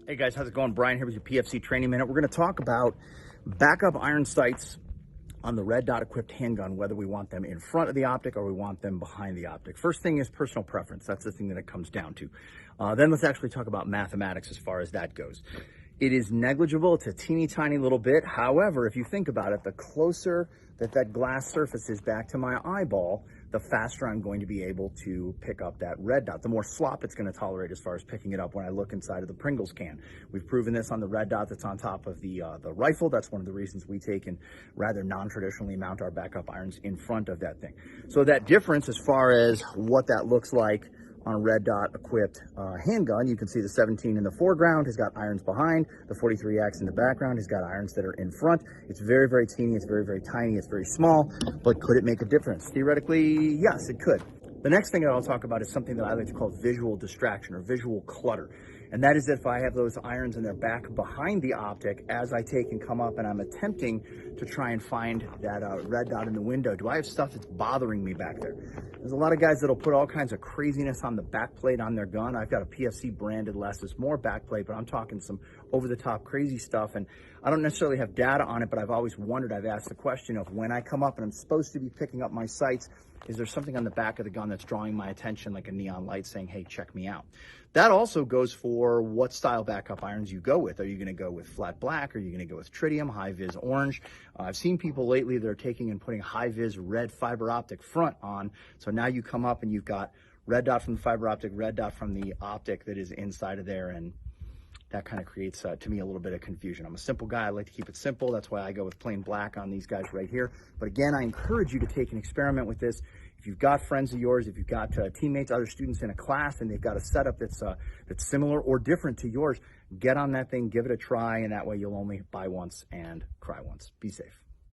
Hey guys, how's it going? Brian here with your PFC Training Minute. We're going to talk about backup iron sights on the red dot equipped handgun, whether we want them in front of the optic or we want them behind the optic. First thing is personal preference. That's the thing that it comes down to. Then let's actually talk about mathematics as far as that goes. It is negligible. It's a teeny tiny little bit. However, if you think about it, the closer that glass surface is back to my eyeball, the faster I'm going to be able to pick up that red dot. The more slop it's going to tolerate as far as picking it up when I look inside of the Pringles can. We've proven this on the red dot that's on top of the rifle. That's one of the reasons we take and rather non-traditionally mount our backup irons in front of that thing. So that difference as far as what that looks like on a red dot equipped handgun, you can see the 17 in the foreground has got irons behind, the 43X in the background has got irons that are in front. It's very, very teeny, it's very, very tiny, it's very small, but could it make a difference? Theoretically, yes, it could. The next thing that I'll talk about is something that I like to call visual distraction or visual clutter. And that is if I have those irons and they're back behind the optic as I take and come up and I'm attempting to try and find that red dot in the window. Do I have stuff that's bothering me back there? There's a lot of guys that'll put all kinds of craziness on the back plate on their gun. I've got a PFC branded less is more back plate, but I'm talking some over the top crazy stuff. And I don't necessarily have data on it, but I've always wondered, I've asked the question of when I come up and I'm supposed to be picking up my sights, is there something on the back of the gun that's drawing my attention, like a neon light saying, hey, check me out? That also goes for what style backup irons you go with. Are you going to go with flat black? Are you going to go with tritium, high vis orange? I've seen people lately that are taking and putting high vis red fiber optic front on. So now you come up and you've got red dot from the fiber optic, red dot from the optic that is inside of there. And that kind of creates, to me, a little bit of confusion. I'm a simple guy. I like to keep it simple. That's why I go with plain black on these guys right here. But again, I encourage you to take and experiment with this. If you've got friends of yours, if you've got teammates, other students in a class, and they've got a setup that's similar or different to yours, get on that thing, give it a try, and that way you'll only buy once and cry once. Be safe.